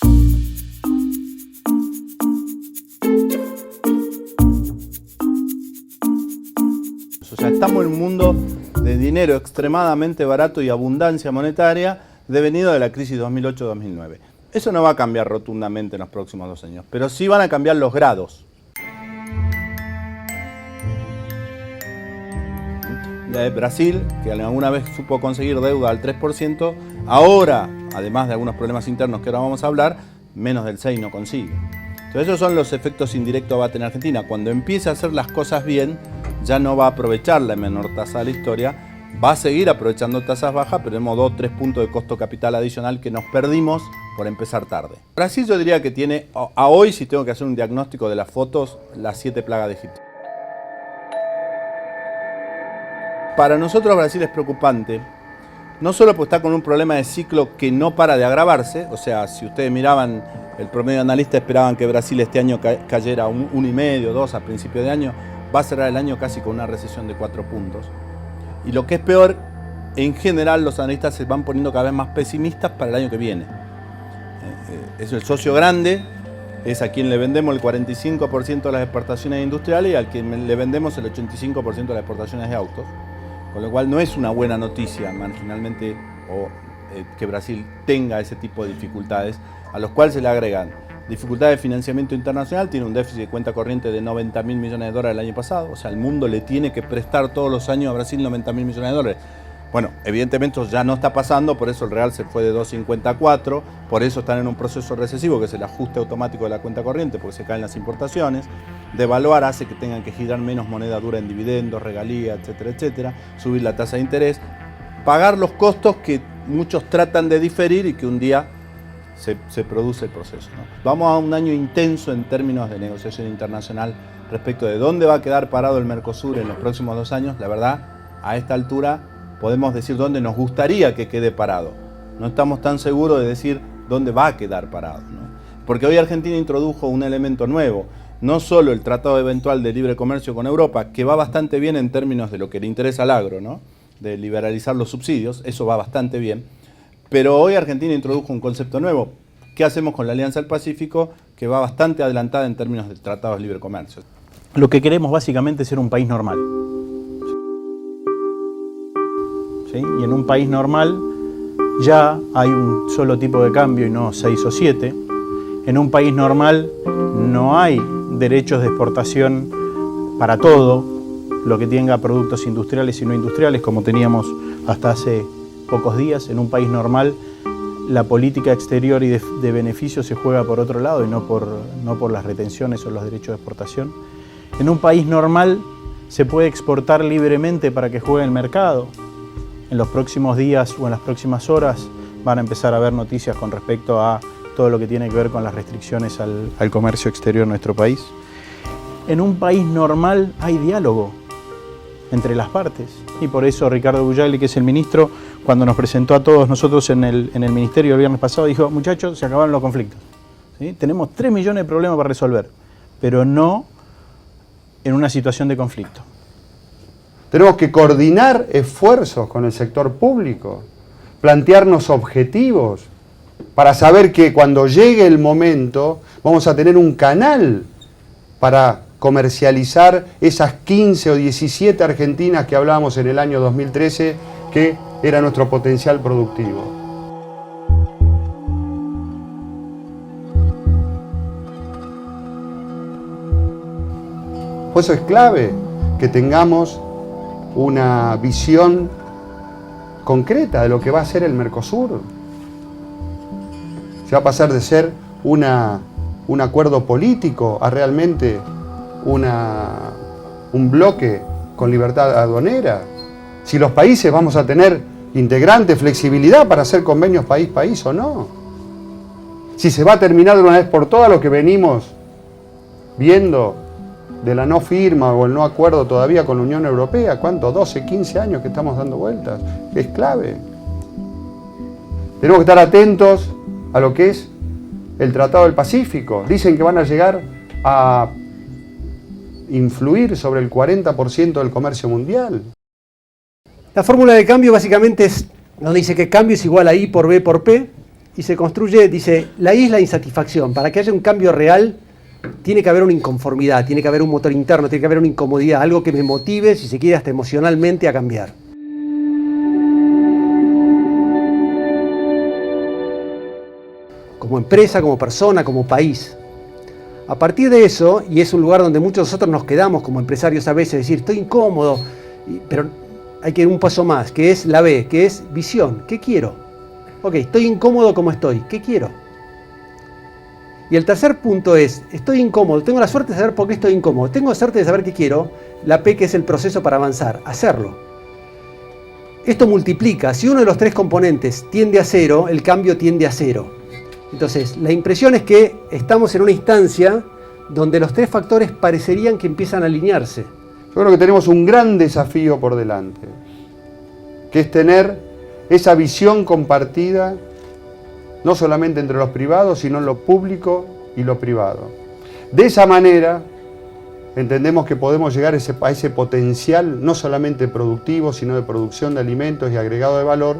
O sea, estamos en un mundo de dinero extremadamente barato y abundancia monetaria devenido de la crisis 2008-2009. Eso no va a cambiar rotundamente en los próximos 2 años, pero sí van a cambiar los grados. Brasil, que alguna vez supo conseguir deuda al 3%, ahora, además de algunos problemas internos que ahora vamos a hablar, menos del 6% no consigue. Entonces esos son los efectos indirectos que va a tener Argentina. Cuando empiece a hacer las cosas bien, ya no va a aprovechar la menor tasa de la historia, va a seguir aprovechando tasas bajas, pero tenemos 2 o 3 puntos de costo capital adicional que nos perdimos por empezar tarde. Brasil yo diría que tiene, a hoy, si tengo que hacer un diagnóstico de las fotos, las 7 plagas de Egipto. Para nosotros Brasil es preocupante, no solo porque está con un problema de ciclo que no para de agravarse, o sea, si ustedes miraban, el promedio de analistas esperaban que Brasil este año cayera 1,5, 2 a principio de año, va a cerrar el año casi con una recesión de 4 puntos. Y lo que es peor, en general los analistas se van poniendo cada vez más pesimistas para el año que viene. Es el socio grande, es a quien le vendemos el 45% de las exportaciones industriales y al quien le vendemos el 85% de las exportaciones de autos. Con lo cual no es una buena noticia marginalmente que Brasil tenga ese tipo de dificultades, a los cuales se le agregan dificultades de financiamiento internacional, tiene un déficit de cuenta corriente de 90.000 millones de dólares el año pasado, o sea, el mundo le tiene que prestar todos los años a Brasil 90.000 millones de dólares. Bueno, evidentemente eso ya no está pasando, por eso el real se fue de 2,50 a 4, por eso están en un proceso recesivo que es el ajuste automático de la cuenta corriente, porque se caen las importaciones. Devaluar hace que tengan que girar menos moneda dura en dividendos, regalías, etcétera, etcétera, subir la tasa de interés, pagar los costos que muchos tratan de diferir y que un día se produce el proceso, ¿no? Vamos a un año intenso en términos de negociación internacional respecto de dónde va a quedar parado el Mercosur en los próximos 2 años. La verdad, a esta altura podemos decir dónde nos gustaría que quede parado. No estamos tan seguros de decir dónde va a quedar parado, ¿no? Porque hoy Argentina introdujo un elemento nuevo, no solo el Tratado Eventual de Libre Comercio con Europa, que va bastante bien en términos de lo que le interesa al agro, ¿no? De liberalizar los subsidios, eso va bastante bien. Pero hoy Argentina introdujo un concepto nuevo. ¿Qué hacemos con la Alianza del Pacífico? Que va bastante adelantada en términos de tratados de libre comercio. Lo que queremos básicamente es ser un país normal. ¿Sí? Y en un país normal ya hay un solo tipo de cambio y no 6 o 7. En un país normal no hay derechos de exportación para todo lo que tenga productos industriales y no industriales, como teníamos hasta hace pocos días. En un país normal la política exterior y de beneficios se juega por otro lado y no por las retenciones o los derechos de exportación. En un país normal se puede exportar libremente para que juegue el mercado. En los próximos días o en las próximas horas van a empezar a haber noticias con respecto a todo lo que tiene que ver con las restricciones al comercio exterior de nuestro país. En un país normal hay diálogo entre las partes y por eso Ricardo Bullagli, que es el ministro, cuando nos presentó a todos nosotros en el ministerio el viernes pasado, dijo: muchachos, se acabaron los conflictos, ¿sí? Tenemos 3 millones de problemas para resolver, pero no en una situación de conflicto. Tenemos que coordinar esfuerzos con el sector público, plantearnos objetivos para saber que cuando llegue el momento vamos a tener un canal para comercializar esas 15 o 17 argentinas que hablábamos en el año 2013, que era nuestro potencial productivo. Por eso es clave que tengamos una visión concreta de lo que va a ser el Mercosur. Se va a pasar de ser un acuerdo político a realmente un bloque con libertad aduanera. Si los países vamos a tener integrante, flexibilidad para hacer convenios país-país o no. Si se va a terminar de una vez por todas lo que venimos viendo de la no firma o el no acuerdo todavía con la Unión Europea. ¿Cuánto? 12, 15 años que estamos dando vueltas. Es clave. Tenemos que estar atentos a lo que es el Tratado del Pacífico. Dicen que van a llegar a influir sobre el 40% del comercio mundial. La fórmula de cambio básicamente nos dice que cambio es igual a I por B por P, y se construye, dice, la I es la insatisfacción. Para que haya un cambio real, tiene que haber una inconformidad, tiene que haber un motor interno, tiene que haber una incomodidad, algo que me motive, si se quiere, hasta emocionalmente a cambiar. Como empresa, como persona, como país. A partir de eso, y es un lugar donde muchos de nosotros nos quedamos como empresarios a veces, decir, estoy incómodo, pero hay que ir un paso más, que es la B, que es visión. ¿Qué quiero? Ok, estoy incómodo como estoy. ¿Qué quiero? Y el tercer punto es, estoy incómodo, tengo la suerte de saber por qué estoy incómodo, tengo la suerte de saber qué quiero, la P que es el proceso para avanzar, hacerlo. Esto multiplica, si uno de los tres componentes tiende a cero, el cambio tiende a cero. Entonces, la impresión es que estamos en una instancia donde los tres factores parecerían que empiezan a alinearse. Yo creo que tenemos un gran desafío por delante, que es tener esa visión compartida, no solamente entre los privados, sino en lo público y lo privado. De esa manera, entendemos que podemos llegar a ese potencial, no solamente productivo, sino de producción de alimentos y agregado de valor,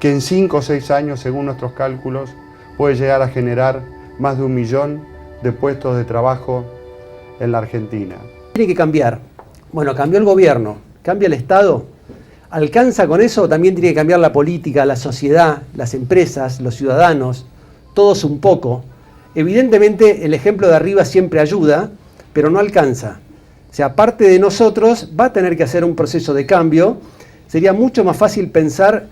que en 5 o 6 años, según nuestros cálculos, puede llegar a generar más de 1 millón de puestos de trabajo en la Argentina. Tiene que cambiar. Bueno, cambió el gobierno, cambia el Estado. ¿Alcanza con eso? También tiene que cambiar la política, la sociedad, las empresas, los ciudadanos, todos un poco. Evidentemente el ejemplo de arriba siempre ayuda, pero no alcanza. O sea, parte de nosotros va a tener que hacer un proceso de cambio. Sería mucho más fácil pensar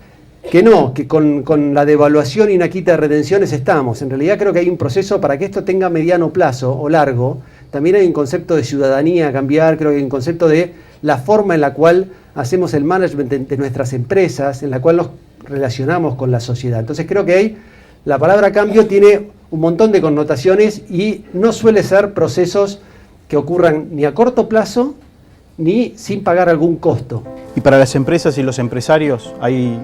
que no, que con la devaluación y una quita de retenciones estamos. En realidad creo que hay un proceso para que esto tenga mediano plazo o largo. También hay un concepto de ciudadanía a cambiar, creo que hay un concepto de la forma en la cual hacemos el management de nuestras empresas, en la cual nos relacionamos con la sociedad. Entonces creo que la palabra cambio tiene un montón de connotaciones y no suele ser procesos que ocurran ni a corto plazo ni sin pagar algún costo. Y para las empresas y los empresarios hay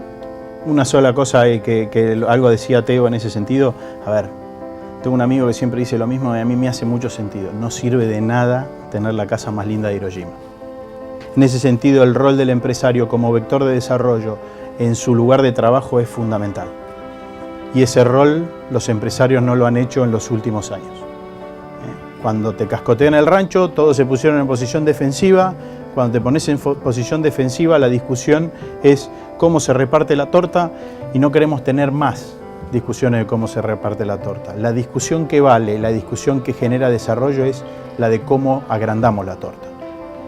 una sola cosa que algo decía Teo en ese sentido. A ver, tengo un amigo que siempre dice lo mismo y a mí me hace mucho sentido. No sirve de nada tener la casa más linda de Hiroshima. En ese sentido, el rol del empresario como vector de desarrollo en su lugar de trabajo es fundamental. Y ese rol los empresarios no lo han hecho en los últimos años. Cuando te cascotean el rancho, todos se pusieron en posición defensiva. Cuando te pones en posición defensiva, la discusión es cómo se reparte la torta y no queremos tener más discusiones de cómo se reparte la torta. La discusión que vale, la discusión que genera desarrollo es la de cómo agrandamos la torta.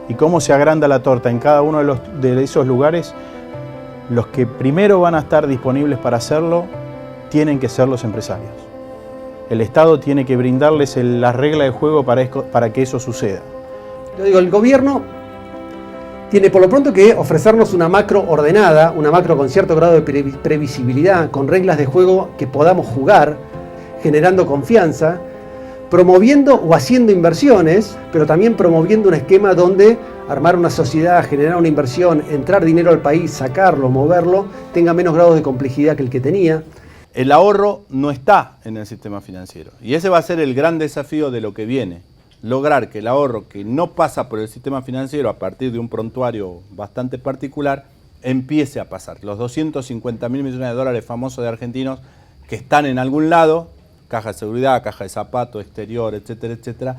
Y cómo se agranda la torta en cada uno de esos lugares, los que primero van a estar disponibles para hacerlo tienen que ser los empresarios. El Estado tiene que brindarles las reglas de juego para que eso suceda. Yo digo, el gobierno tiene por lo pronto que ofrecernos una macro ordenada, una macro con cierto grado de previsibilidad, con reglas de juego que podamos jugar, generando confianza, promoviendo o haciendo inversiones, pero también promoviendo un esquema donde armar una sociedad, generar una inversión, entrar dinero al país, sacarlo, moverlo, tenga menos grados de complejidad que el que tenía. El ahorro no está en el sistema financiero y ese va a ser el gran desafío de lo que viene. Lograr que el ahorro que no pasa por el sistema financiero a partir de un prontuario bastante particular empiece a pasar. Los 250.000 millones de dólares famosos de argentinos que están en algún lado, caja de seguridad, caja de zapato, exterior, etcétera, etcétera.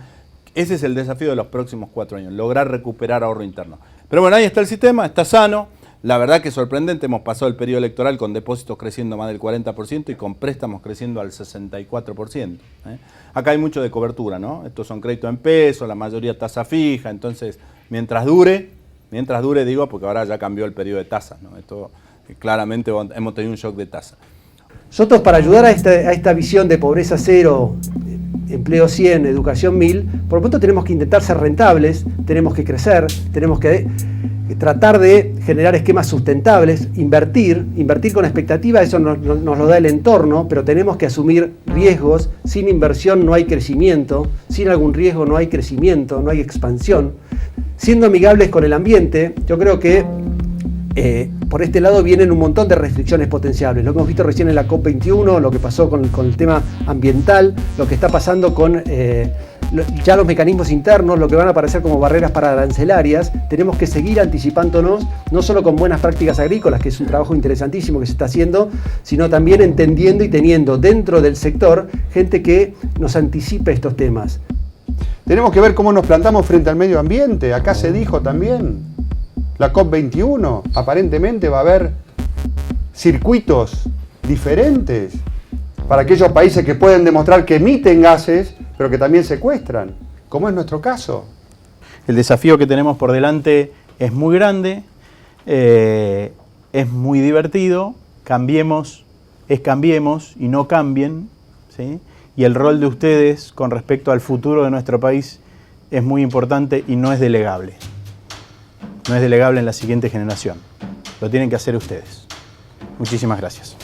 Ese es el desafío de los próximos 4 años, lograr recuperar ahorro interno. Pero bueno, ahí está el sistema, está sano. La verdad que es sorprendente, hemos pasado el periodo electoral con depósitos creciendo más del 40% y con préstamos creciendo al 64%. Acá hay mucho de cobertura, ¿no? Estos son créditos en pesos, la mayoría tasa fija, entonces mientras dure digo, porque ahora ya cambió el periodo de tasas, ¿no? Esto claramente hemos tenido un shock de tasa. Nosotros, para ayudar a esta visión de pobreza cero, empleo 100, educación 1000, por lo pronto tenemos que intentar ser rentables, tenemos que crecer, tenemos que tratar de generar esquemas sustentables, invertir con expectativa, eso nos lo da el entorno, pero tenemos que asumir riesgos. Sin inversión no hay crecimiento, sin algún riesgo no hay crecimiento, no hay expansión. Siendo amigables con el ambiente, yo creo que por este lado vienen un montón de restricciones potenciables. Lo que hemos visto recién en la COP21, lo que pasó con el tema ambiental, lo que está pasando con ya los mecanismos internos, lo que van a aparecer como barreras para arancelarias. Tenemos que seguir anticipándonos, no solo con buenas prácticas agrícolas, que es un trabajo interesantísimo que se está haciendo, sino también entendiendo y teniendo dentro del sector gente que nos anticipe estos temas. Tenemos que ver cómo nos plantamos frente al medio ambiente. Acá se dijo también, la COP21, aparentemente va a haber circuitos diferentes para aquellos países que pueden demostrar que emiten gases, pero que también secuestran, como es nuestro caso. El desafío que tenemos por delante es muy grande, es muy divertido. Cambiemos y no cambien, ¿sí? Y el rol de ustedes con respecto al futuro de nuestro país es muy importante y no es delegable. No es delegable en la siguiente generación. Lo tienen que hacer ustedes. Muchísimas gracias.